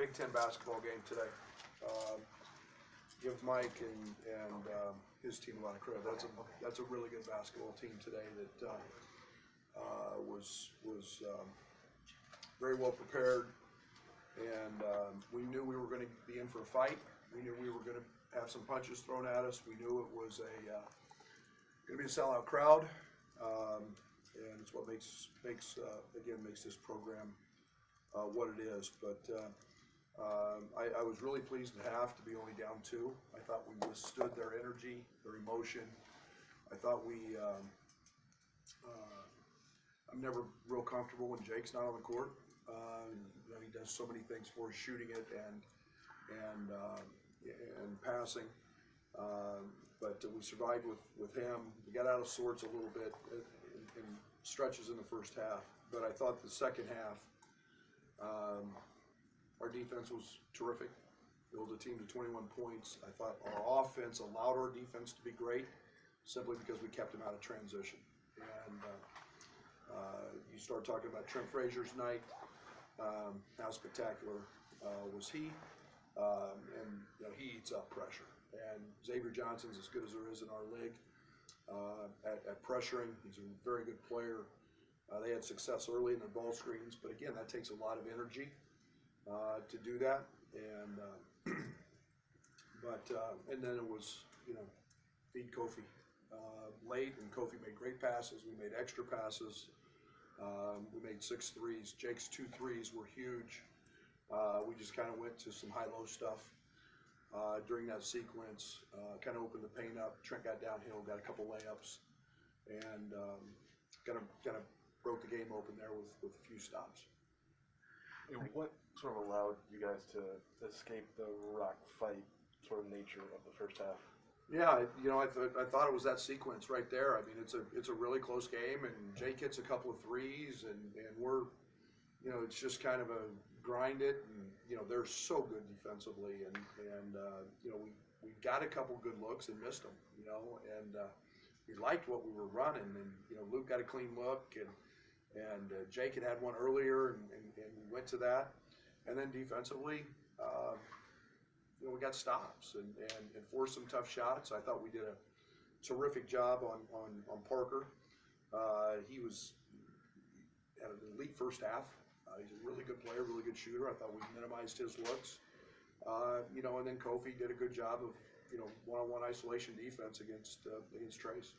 Big Ten basketball game today. Give Mike and his team a lot of credit. That's a really good basketball team today that was very well prepared, and we knew we were going to be in for a fight. We knew we were going to have some punches thrown at us. We knew it was going to be a sellout crowd, and it's what makes this program what it is. But I was really pleased to have to be only down 2. I thought we withstood their energy, their emotion. I thought I'm never real comfortable when Jake's not on the court. He does so many things for us, shooting it and passing. But we survived with him. We got out of sorts a little bit in stretches in the first half. But I thought the second half, our defense was terrific. We held the team to 21 points. I thought our offense allowed our defense to be great simply because we kept them out of transition. And you start talking about Trent Frazier's night. How spectacular was he? And he eats up pressure. And Xavier Johnson's as good as there is in our league at pressuring. He's a very good player. They had success early in their ball screens, but again, that takes a lot of energy to do that. And and then it was feed Kofi late, and Kofi made great passes. We made extra passes. We made 6 threes. Jake's 2 threes were huge. We just kind of went to some high-low stuff during that sequence. Kind of opened the paint up. Trent got downhill, got a couple layups, and kind of broke the game open there with a few stops. And what sort of allowed you guys to escape the rock fight sort of nature of the first half? Yeah, I thought it was that sequence right there. I mean, it's a really close game, and Jake hits a couple of threes, and we're, it's just kind of a grind it, and they're so good defensively, and we got a couple good looks and missed them, and we liked what we were running, and Luke got a clean look, and Jake had one earlier, and we went to that, and then defensively, we got stops and forced some tough shots. I thought we did a terrific job on Parker. He had an elite first half. He's a really good player, really good shooter. I thought we minimized his looks. And then Kofi did a good job of one-on-one isolation defense against Trace.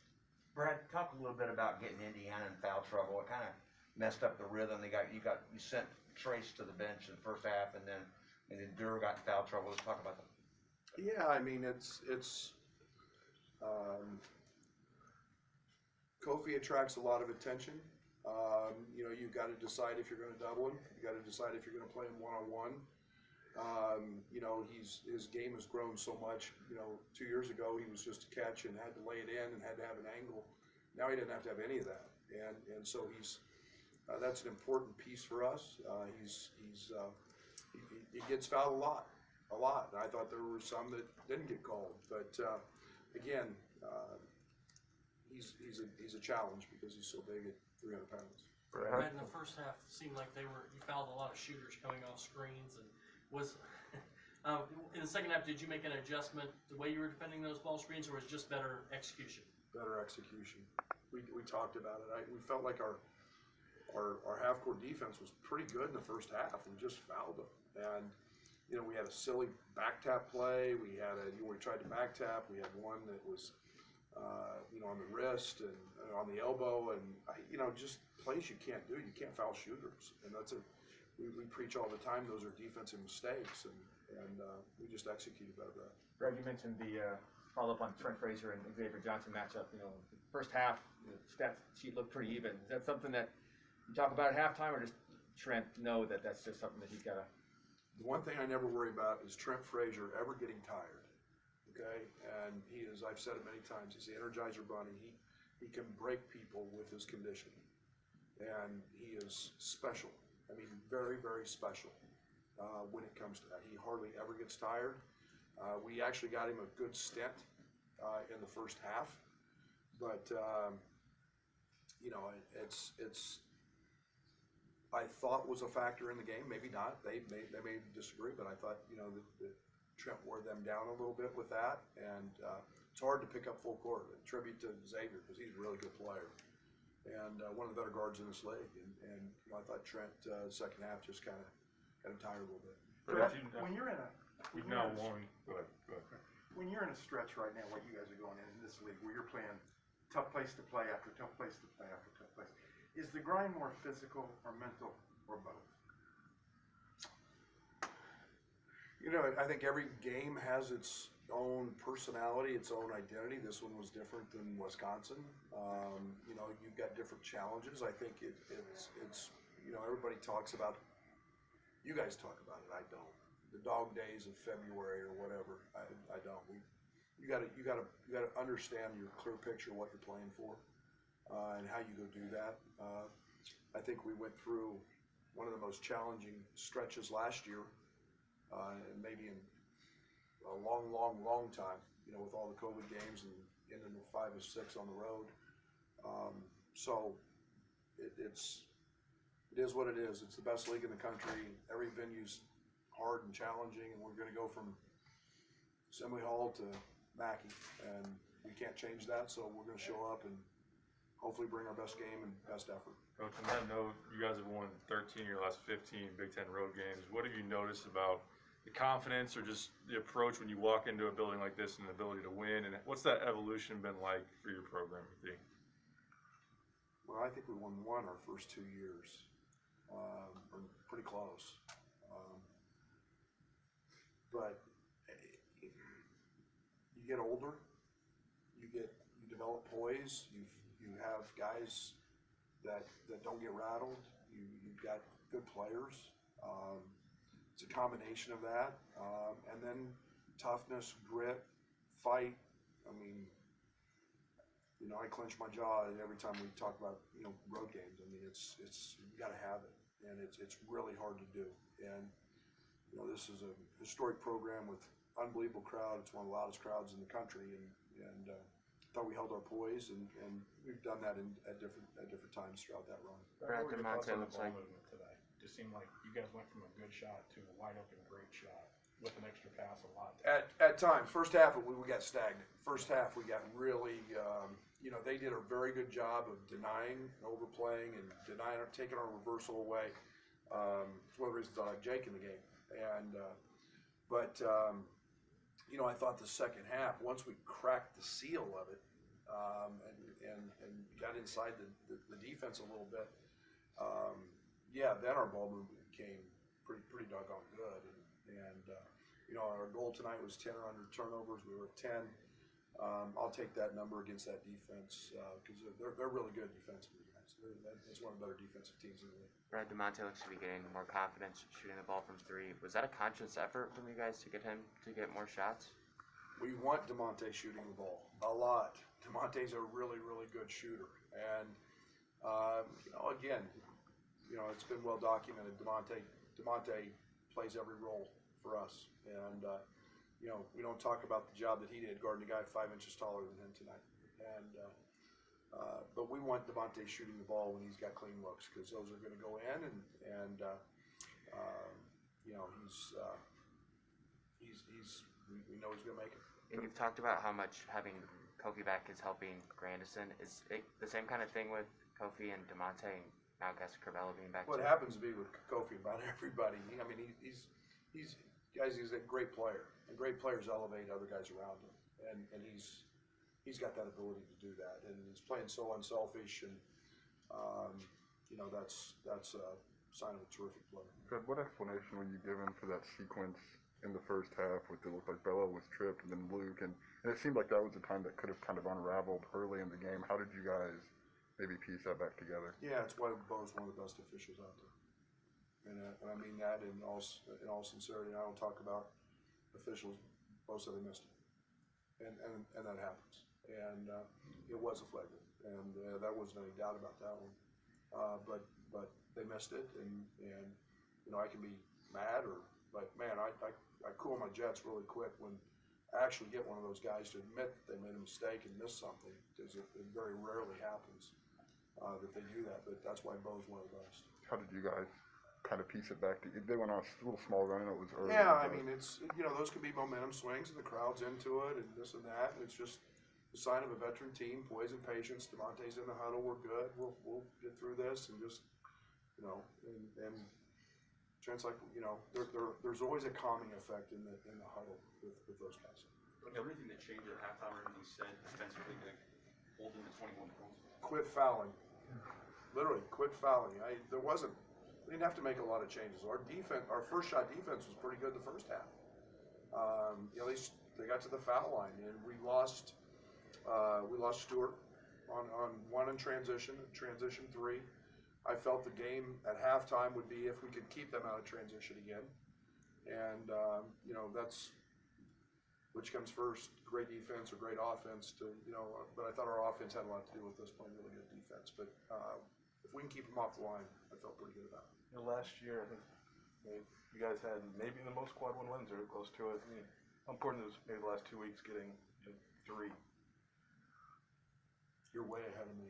Brad, talk a little bit about getting Indiana in foul trouble. It kind of messed up the rhythm. You sent Trace to the bench in the first half, and then Durr got in foul trouble. Let's talk about that. Yeah, I mean it's Kofi attracts a lot of attention. You've got to decide if you're going to double him. You got to decide if you're going to play him one-on-one. His game has grown so much. 2 years ago he was just a catch and had to lay it in and had to have an angle. Now he doesn't have to have any of that, and so that's an important piece for us. He gets fouled a lot. And I thought there were some that didn't get called, but again, he's a challenge because he's so big at 300 pounds. Right, in the first half, it seemed like you fouled a lot of shooters coming off screens, and was in the second half, did you make an adjustment the way you were defending those ball screens, or was it just better execution? Better execution. We talked about it. We felt like our half-court defense was pretty good in the first half. We just fouled them, and we had a silly back tap play. We tried to back tap. We had one that was on the wrist and on the elbow, and just plays you can't do. You can't foul shooters, and we preach all the time. Those are defensive mistakes, and we just executed better at that. Greg, you mentioned the follow-up on Trent Frazier and Xavier Johnson matchup. First half, the stat sheet looked pretty even. Is that something that you talk about at halftime, or does Trent know that that's just something that he's got to? The one thing I never worry about is Trent Frazier ever getting tired. Okay, and he is. I've said it many times. He's the Energizer Bunny. He can break people with his conditioning, and he is special. I mean, very, very special when it comes to that. He hardly ever gets tired. We actually got him a good stint in the first half, but it's I thought was a factor in the game. Maybe not. They may disagree, but I thought, you know, that Trent wore them down a little bit with that, and it's hard to pick up full court. A tribute to Xavier, because he's a really good player and one of the better guards in this league. And you know, I thought Trent second half just kind of got him tired a little bit. When you're in a You've now won. Go ahead. when you're in a stretch right now, what you guys are going in this league, where you're playing tough place to play after tough place to play after tough place, is the grind more physical or mental or both? You know, I think every game has its own personality, its own identity. This one was different than Wisconsin. You know, you've got different challenges. I think it's you know, everybody talks about. You guys talk about it. I don't. The dog days of February or whatever. I don't. You gotta understand your clear picture of what you're playing for, and how you go do that. I think we went through one of the most challenging stretches last year, and maybe in a long time. You know, with all the COVID games and into the 5 or 6 on the road. So it is what it is. It's the best league in the country. Every venue's hard and challenging, and we're going to go from Assembly Hall to Mackey, and we can't change that. So we're going to show up and hopefully bring our best game and best effort. Coach, on that note, you guys have won 13 of your last 15 Big Ten road games. What have you noticed about the confidence or just the approach when you walk into a building like this and the ability to win? And what's that evolution been like for your program, you think? Well, I think we won one our first 2 years. Or pretty close. But you get older, you develop poise, you have guys that don't get rattled, you've got good players. It's a combination of that. And then toughness, grit, fight. I mean, you know, I clench my jaw every time we talk about, you know, road games. I mean, it's you got to have it, and it's really hard to do. And you know, this is a historic program with unbelievable crowd. It's one of the loudest crowds in the country, and thought we held our poise, and we've done that at different times throughout that run. Brad What were your DeMonte thoughts on the looks ball like- movement today? Just seemed like you guys went from a good shot to a wide open great shot with an extra pass a lot. At times, first half we got stagnant. First half we got really, you know, they did a very good job of denying, overplaying, and denying, taking our reversal away. It's one of the reasons I like Jake in the game. And you know, I thought the second half, once we cracked the seal of it, and got inside the defense a little bit, yeah, then our ball movement became pretty doggone good. And you know, our goal tonight was 10 or under turnovers. We were at 10. I'll take that number against that defense because they're really good defensively, guys. It's one of the better defensive teams in the league. Brad DeMonte looks to be getting more confidence shooting the ball from 3. Was that a conscious effort from you guys to get him to get more shots? We want DeMonte shooting the ball a lot. DeMonte's a really good shooter, and you know, again, you know, it's been well documented. DeMonte plays every role for us, and you know, we don't talk about the job that he did guarding a guy 5 inches taller than him tonight. And but we want DeMonte shooting the ball when he's got clean looks, because those are going to go in, and you know, we know he's going to make it. And you've talked about how much having Kofi back is helping Grandison. Is it the same kind of thing with Kofi and DeMonte and now Gus Corbella being back? What happens to be with Kofi about everybody. I mean, he's a great player, and great players elevate other guys around him, and he's got that ability to do that, and he's playing so unselfish, and you know, that's a sign of a terrific player. Fred, what explanation would you give him for that sequence in the first half with it looked like Bella was tripped and then Luke, and it seemed like that was a time that could have kind of unraveled early in the game. How did you guys maybe piece that back together? Yeah, it's why Bo's one of the best officials out there, and I mean that in all sincerity. I don't talk about officials. Bo said they missed it, and that happens, and it was a flagrant, and there wasn't any doubt about that one. But they missed it, and you know, I can be mad, but man, I cool my jets really quick when I actually get one of those guys to admit that they made a mistake and missed something, because it very rarely happens that they do that. But that's why Bo's one of the best. how did you guys kind of piece it back? They went on a little small run, and it was early. Yeah, I but- mean, it's, those can be momentum swings and the crowd's into it and this and that. And it's just the sign of a veteran team, poise and patience. DeMonte's in the huddle. We're good. We'll get through this and just, and Trent's like, there's always a calming effect in the huddle with those guys. Was there anything that changed at halftime or anything said defensively to hold them to 21 points? Quit fouling. Literally, quit fouling. We didn't have to make a lot of changes. Our first shot defense was pretty good the first half. They got to the foul line, and we lost Stewart on one in transition 3. I felt the game at halftime would be if we could keep them out of transition again. And, that's which comes first, great defense or great offense but I thought our offense had a lot to do with us playing really good defense. But if we can keep them off the line, I felt pretty good about it. Last year, I think you guys had maybe the most quad 1 wins or close to it. I mean, how important is maybe the last 2 weeks getting 3? You're way ahead of me.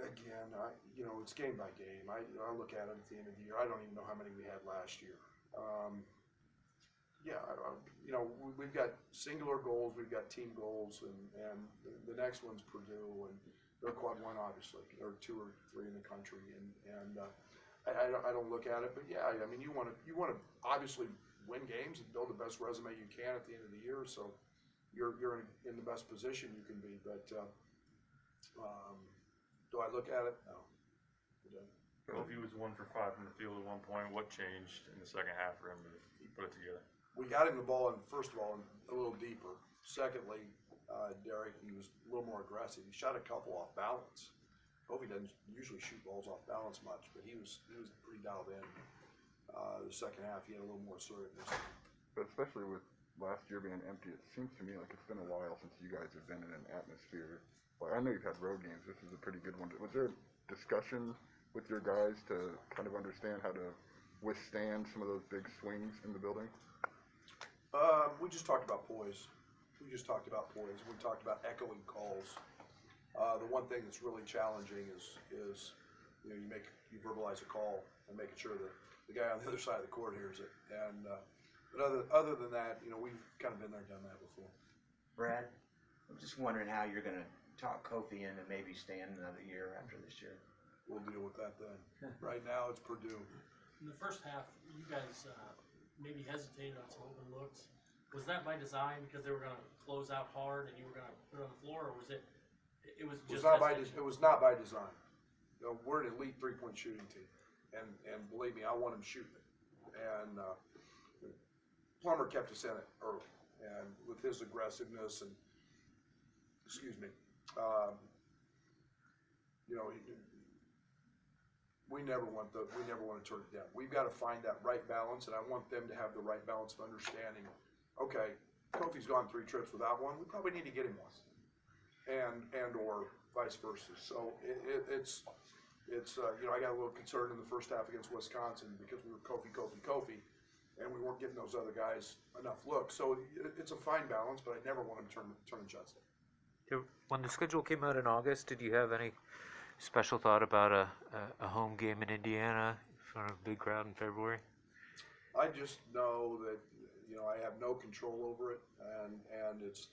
Again, it's game by game. I look at it at the end of the year. I don't even know how many we had last year. We've got singular goals, we've got team goals, and the next one's Purdue, and they're quad 1 obviously. They're 2 or 3 in the country, and I don't look at it, but yeah, I mean you want to obviously win games and build the best resume you can at the end of the year, so you're in the best position you can be. But do I look at it? No. I don't. Kofi was 1 for 5 from the field at one point. What changed in the second half for him to put it together? We got him the ball, and first of all, a little deeper. Secondly, Derek, he was a little more aggressive. He shot a couple off balance. Kofi doesn't usually shoot balls off balance much, but he was pretty dialed in. The second half, he had a little more assertiveness. But especially with last year being empty, it seems to me like it's been a while since you guys have been in an atmosphere. Like, I know you've had road games. This is a pretty good one. Was there a discussion with your guys to kind of understand how to withstand some of those big swings in the building? We just talked about poise. We talked about echoing calls. The one thing that's really challenging is you verbalize a call and making sure that the guy on the other side of the court hears it. And but other than that, we've kind of been there, done that before. Brad, I'm just wondering how you're going to talk Kofi into maybe staying another year after this year. We'll deal with that then. Right now, it's Purdue. In the first half, you guys maybe hesitated on some open looks. Was that by design because they were going to close out hard and you were going to put it on the floor, or was it? It was just. It was not by design. We're an elite 3-point shooting team, and believe me, I want them shooting it. And Plummer kept us in it early, and with his aggressiveness and we never want to turn it down. We've got to find that right balance, and I want them to have the right balance of understanding. Okay, Kofi's gone 3 trips without one. We probably need to get him one, and or vice versa. So it's I got a little concerned in the first half against Wisconsin because we were Kofi, and we weren't getting those other guys enough looks. So it's a fine balance, but I never want them turning shots down. When the schedule came out in August, did you have any special thought about a home game in Indiana in front of a big crowd in February? I just know that I have no control over it, and it's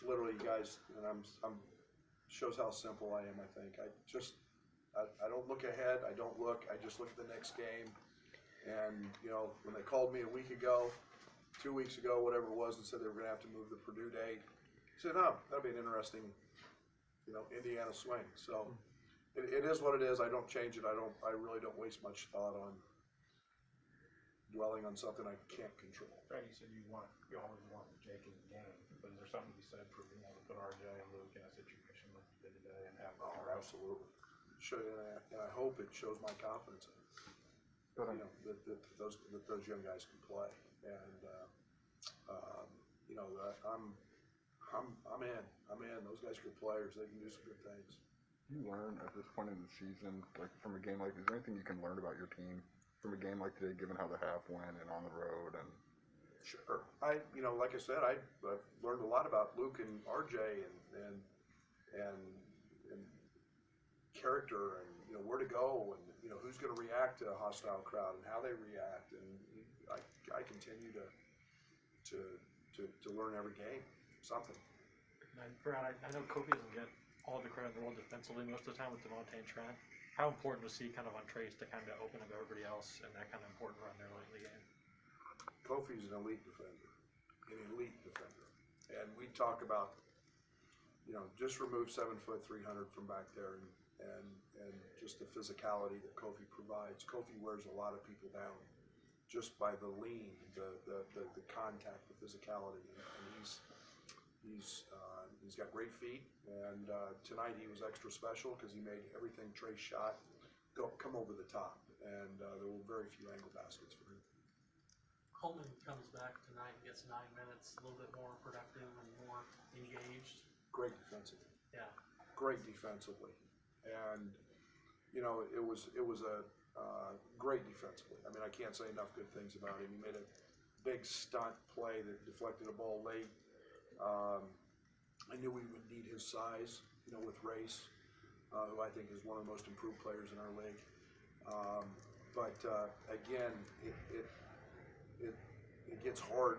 literally, guys, and I'm shows how simple I am. I think I don't look ahead. I just look at the next game. And when they called me a week ago, 2 weeks ago, whatever it was, and said they were going to have to move the Purdue date, I said, no, that'll be an interesting, Indiana swing. So it is what it is. I don't change it. I really don't waste much thought on dwelling on something I can't control. Right, you said you always want Jake in the game, but is there something to be said for being able to put RJ and Luke in a situation like you did today and have? Oh, absolutely. And I hope it shows my confidence in it. That those young guys can play, and I'm in. Those guys are good players. They can do some good things. Do you learn at this point in the season, like from a game like, is there anything you can learn about your team from a game like today, given how the half went and on the road? And sure, like I said, I've learned a lot about Luke and RJ, and character, and where to go, and who's going to react to a hostile crowd and how they react, and I continue to learn every game something. Brad, I know Kobe doesn't get all the credit in the world defensively most of the time with Devontae and Trent. How important was he kind of on Trace to kind of open up everybody else in that kind of important run there late in the game? Kofi's an elite defender, and we talk about, just remove 7 foot 300 from back there, and just the physicality that Kofi provides. Kofi wears a lot of people down just by the lean, the contact, the physicality, and he's got great feet. And tonight he was extra special because he made everything Trace shot come over the top, and there were very few angle baskets for him. Coleman comes back tonight, gets 9 minutes, a little bit more productive and more engaged. Great defensively. Yeah. Great defensively, and it was a great defensively. I mean, I can't say enough good things about him. He made a big stunt play that deflected a ball late. I knew we would need his size, with Race, who I think is one of the most improved players in our league. But again, it gets harder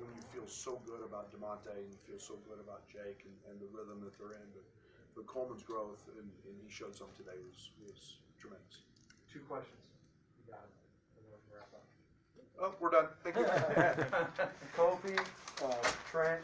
when you feel so good about DeMonte and you feel so good about Jake and the rhythm that they're in. But Coleman's growth, and he showed some today, was tremendous. 2 questions. You got it. And then we can wrap up. Oh, we're done. Thank you. Kofi, Trent,